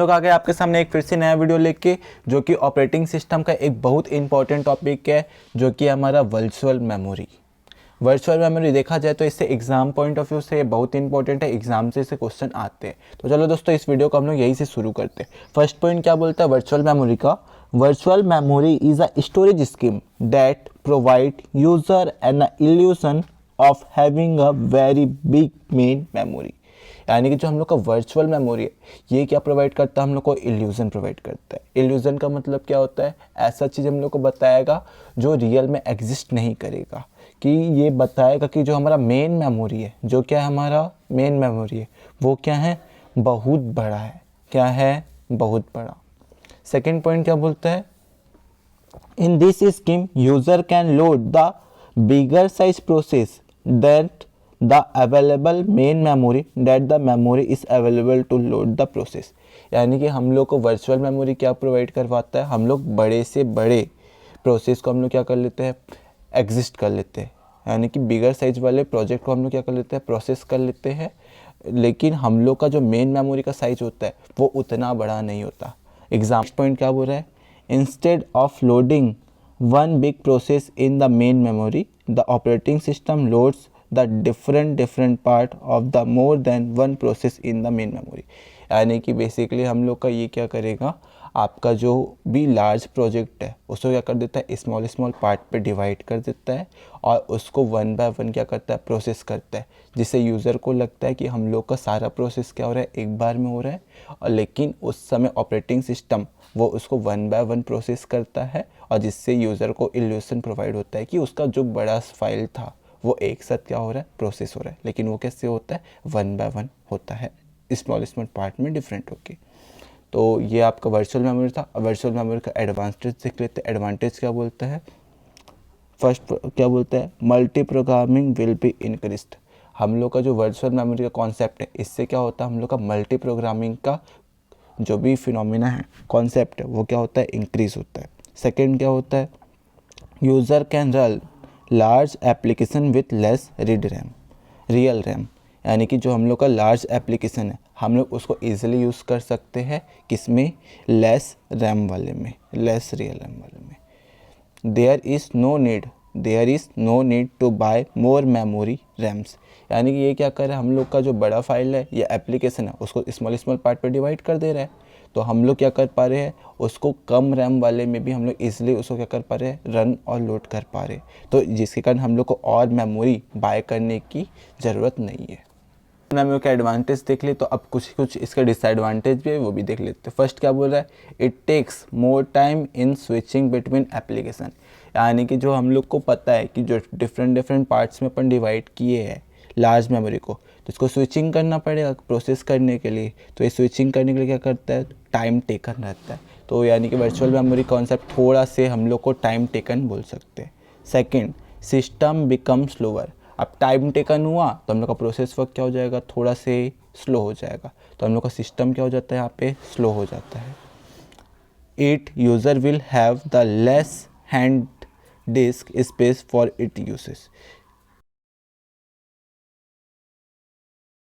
लोग आ गए आपके सामने एक फिर से नया वीडियो लेके, जो कि ऑपरेटिंग सिस्टम का एक बहुत इंपॉर्टेंट टॉपिक है, जो कि हमारा वर्चुअल मेमोरी। वर्चुअल मेमोरी देखा जाए तो इससे एग्जाम पॉइंट ऑफ व्यू से बहुत इंपॉर्टेंट है, एग्जाम से इसे क्वेश्चन आते हैं। तो चलो दोस्तों, इस वीडियो को हम लोग यही से शुरू करते हैं। फर्स्ट पॉइंट क्या बोलता है वर्चुअल मेमोरी का? Virtual memory is a storage scheme that provide user an illusion of having a very big main memory. यानी कि जो हम लोग का वर्चुअल मेमोरी है, ये क्या प्रोवाइड करता है? हम लोग को इल्यूजन प्रोवाइड करता है। इल्यूजन का मतलब क्या होता है? ऐसा चीज़ हम लोग को बताएगा जो रियल में एग्जिस्ट नहीं करेगा। कि ये बताएगा कि जो हमारा मेन मेमोरी है, जो क्या है हमारा मेन मेमोरी है, वो क्या है? बहुत बड़ा है। क्या है? बहुत बड़ा। सेकेंड पॉइंट क्या बोलता है? In this scheme, user can load the bigger size process that the available main memory that the memory is available to load the process। यानी कि हम लोग को वर्चुअल मेमोरी क्या प्रोवाइड करवाता है? हम लोग बड़े से बड़े प्रोसेस को हम लोग क्या कर लेते हैं? एग्जिस्ट कर लेते हैं। यानी कि बिगर साइज वाले प्रोजेक्ट को हम लोग क्या कर लेते हैं? प्रोसेस कर लेते हैं। लेकिन हम लोग का जो मेन मेमोरी का साइज होता है वो उतना बड़ा नहीं होता। एग्जाम पॉइंट क्या बोल रहा है? Instead of loading one big process in the main memory, the operating system loads the different part of the more than one process in the main memory। यानी कि बेसिकली हम लोग का ये क्या करेगा, आपका जो भी लार्ज प्रोजेक्ट है उसको क्या कर देता है? स्मॉल पार्ट पे डिवाइड कर देता है और उसको वन बाय वन क्या करता है? प्रोसेस करता है, जिससे यूज़र को लगता है कि हम लोग का सारा प्रोसेस क्या हो रहा है? एक बार में हो रहा है। और लेकिन उस समय ऑपरेटिंग सिस्टम वो उसको वन बाय वन प्रोसेस करता है, और जिससे यूज़र को इल्यूशन प्रोवाइड होता है कि उसका जो बड़ा फाइल था वो एक साथ क्या हो रहा है? प्रोसेस हो रहा है। लेकिन वो कैसे होता है? वन बाय वन होता है, स्मॉल पार्ट में डिफरेंट होके। तो ये आपका वर्चुअल मेमोरी था। वर्चुअल मेमोरी का एडवांटेज देख लेते हैं। एडवांटेज क्या बोलता है? फर्स्ट क्या बोलता है? Multi programming will be increased. हम लोग का जो वर्चुअल मेमोरी का कॉन्सेप्ट है, इससे क्या होता है? हम लोग का मल्टी प्रोग्रामिंग का जो भी फिनोमिना है, कॉन्सेप्ट है, वो क्या होता है? इंक्रीज होता है। सेकेंड क्या होता है? User can run large application with less read RAM real RAM. यानी कि जो हम लोग का लार्ज एप्लीकेशन है, हम लोग उसको ईजिली यूज़ कर सकते हैं। किसमें? लेस रैम वाले में, लेस रियल रैम वाले में। There is no need to buy more memory RAMs. यानी कि ये क्या कर रहा है? हम लोग का जो बड़ा फाइल है या एप्लीकेशन है उसको स्मॉल पार्ट पे डिवाइड कर दे रहा है। तो हम लोग क्या कर पा रहे हैं? उसको कम रैम वाले में भी हम लोग ईजिली उसको क्या कर पा रहे हैं? रन और लोड कर पा रहे हैं। तो जिसके कारण हम लोग को और मेमोरी बाय करने की ज़रूरत नहीं है। मेमोरी का एडवांटेज देख ले, तो अब कुछ इसका डिसएडवांटेज भी है, वो भी देख लेते हैं। फर्स्ट क्या बोल रहा है? It takes more time in switching between application. यानी कि जो हम लोग को पता है कि जो डिफरेंट पार्ट्स में अपन डिवाइड किए हैं लार्ज मेमोरी को, तो इसको स्विचिंग करना पड़ेगा प्रोसेस करने के लिए। तो ये स्विचिंग करने के लिए क्या करता है? टाइम टेकन रहता है। तो यानी कि वर्चुअल मेमोरी कॉन्सेप्ट थोड़ा से हम लोग को टाइम टेकन बोल सकते हैं। Second, system become slower. अब टाइम टेकन हुआ तो हम लोग का प्रोसेस वर्क क्या हो जाएगा? थोड़ा से स्लो हो जाएगा। तो हम लोग का सिस्टम क्या हो जाता है? यहाँ पे स्लो हो जाता है। It user will have the less hand disc space for it uses.